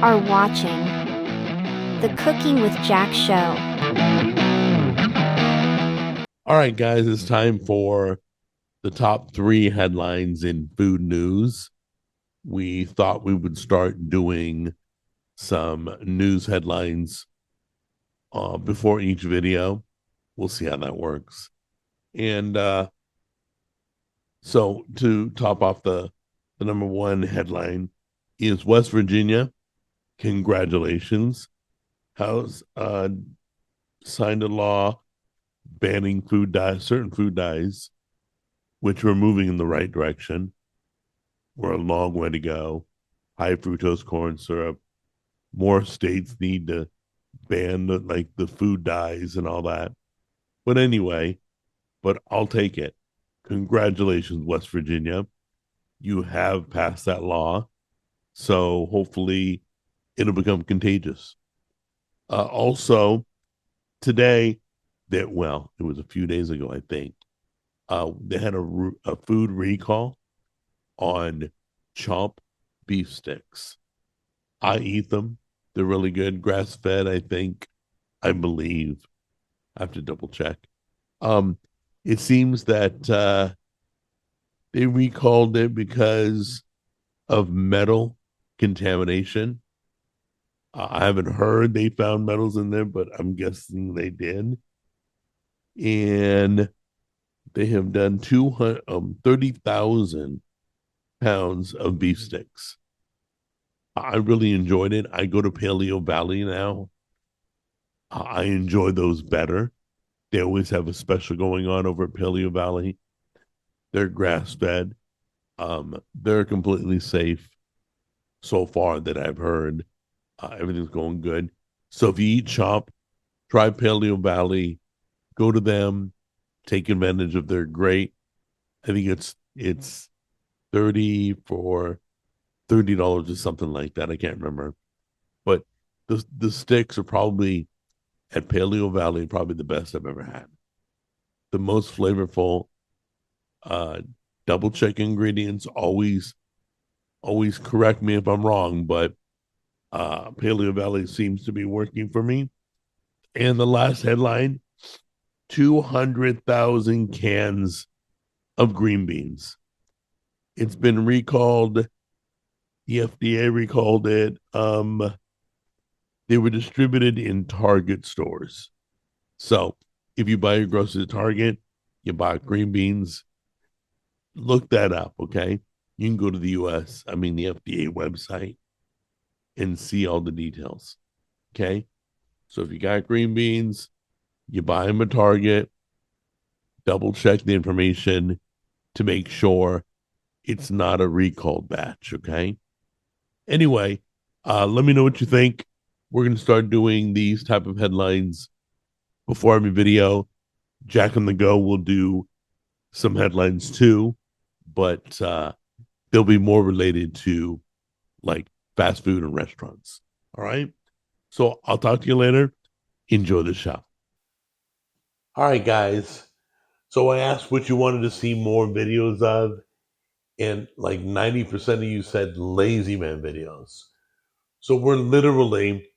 are watching the Cooking with Jack show. All right, guys, it's time for the top three headlines in food news. We thought we would start doing some news headlines before each video. We'll see how that works. And so to top off the number one headline is West Virginia. Congratulations. House signed a law banning food dyes, certain food dyes, which we're moving in the right direction. We're a long way to go. High fructose corn syrup. More states need to ban the food dyes and all that. But anyway, I'll take it. Congratulations, West Virginia. You have passed that law. So hopefully it'll become contagious. Also, today, it was a few days ago, I think, they had a food recall on chomp beef sticks. I eat them. They're really good. Grass fed, I think. I believe. I have to double check. Um, it seems that they recalled it because of metal contamination. I haven't heard they found metals in there, but I'm guessing they did. And they have done 30,000 pounds of beef sticks. I really enjoyed it. I go to Paleo Valley now. I enjoy those better. They always have a special going on over at Paleo Valley. They're grass fed. They're completely safe so far that I've heard. Everything's going good. So if you eat chop, try Paleo Valley. Go to them. Take advantage of their great. I think it's 30 for $30 or something like that. I can't remember, but the sticks are probably at Paleo Valley probably the best I've ever had. The most flavorful. Uh, Double check ingredients. Always correct me if I'm wrong, but Paleo Valley seems to be working for me. And the last headline: 200,000 cans of green beans. It's been recalled. The FDA recalled it. They were distributed in Target stores. So if you buy your groceries at Target, you buy green beans, look that up, okay? You can go to the FDA website and see all the details, okay? So if you got green beans, you buy them at Target, double check the information to make sure it's not a recalled batch, okay? Anyway, let me know what you think. We're going to start doing these type of headlines before every video. Jack on the Go will do some headlines too, but they'll be more related to like fast food and restaurants. All right. So I'll talk to you later. Enjoy the show. All right, guys. So I asked what you wanted to see more videos of, and like 90% of you said Lazy Man videos. So we're literally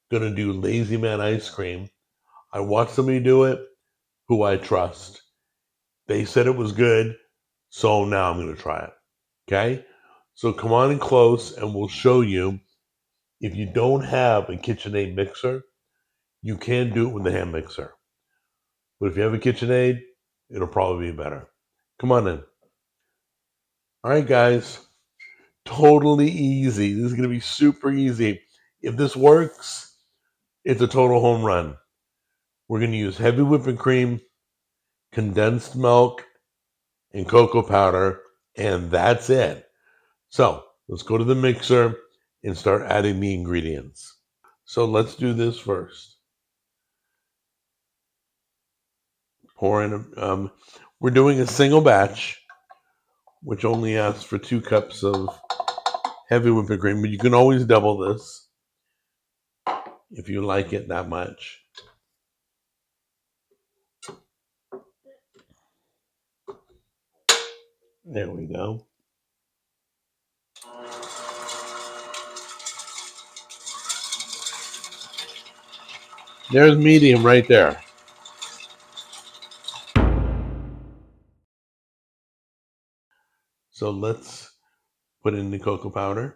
going to do Lazy Man ice cream. I watched somebody do it who I trust. They said it was good. So now I'm going to try it. Okay. So come on in close and we'll show you. If you don't have a KitchenAid mixer, you can do it with the hand mixer. But if you have a KitchenAid, it'll probably be better. Come on in. All right, guys. Totally easy. This is going to be super easy. If this works, it's a total home run. We're going to use heavy whipping cream, condensed milk, and cocoa powder, and that's it. So let's go to the mixer and start adding the ingredients. So let's do this first. Pour in, we're doing a single batch, which only asks for 2 cups of heavy whipping cream, but you can always double this if you like it that much. There we go. There's medium right there. So let's put in the cocoa powder.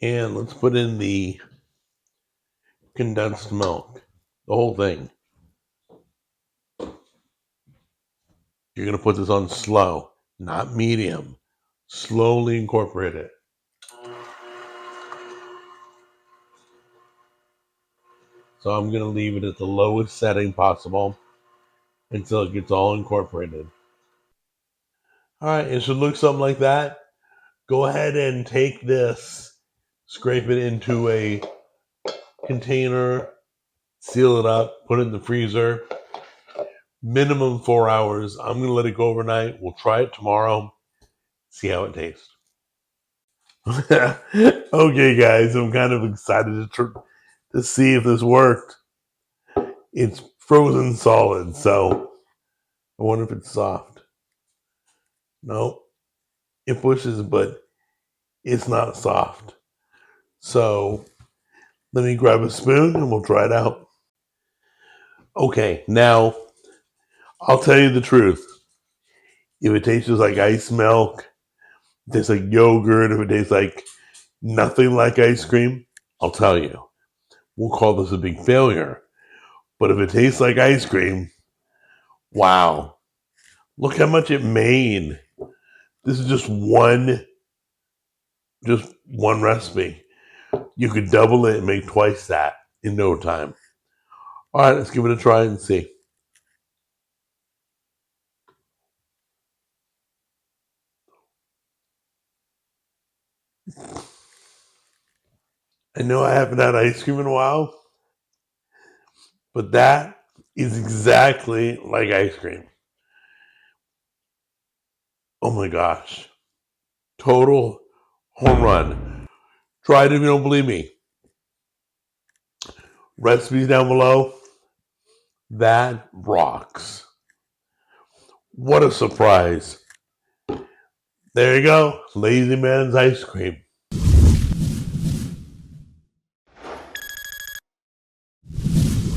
And let's put in the condensed milk, the whole thing. You're going to put this on slow, not medium. Slowly incorporate it. So I'm going to leave it at the lowest setting possible until it gets all incorporated. All right, it should look something like that. Go ahead and take this, scrape it into a container, seal it up, put it in the freezer. Minimum 4 hours. I'm going to let it go overnight. We'll try it tomorrow, see how it tastes. Okay, guys, I'm kind of excited to see if this worked. It's frozen solid, so I wonder if it's soft. Nope, it pushes, but it's not soft. So let me grab a spoon and we'll try it out. Okay, now I'll tell you the truth. If it tastes like ice milk, it tastes like yogurt, if it tastes like nothing like ice cream, I'll tell you. We'll call this a big failure. But if it tastes like ice cream, wow. Look how much it made. This is just one recipe. You could double it and make twice that in no time. All right, let's give it a try and see. I know I haven't had ice cream in a while, but that is exactly like ice cream. Oh my gosh. Total home run. Try it if you don't believe me. Recipes down below. That rocks. What a surprise. There you go. Lazy Man's ice cream.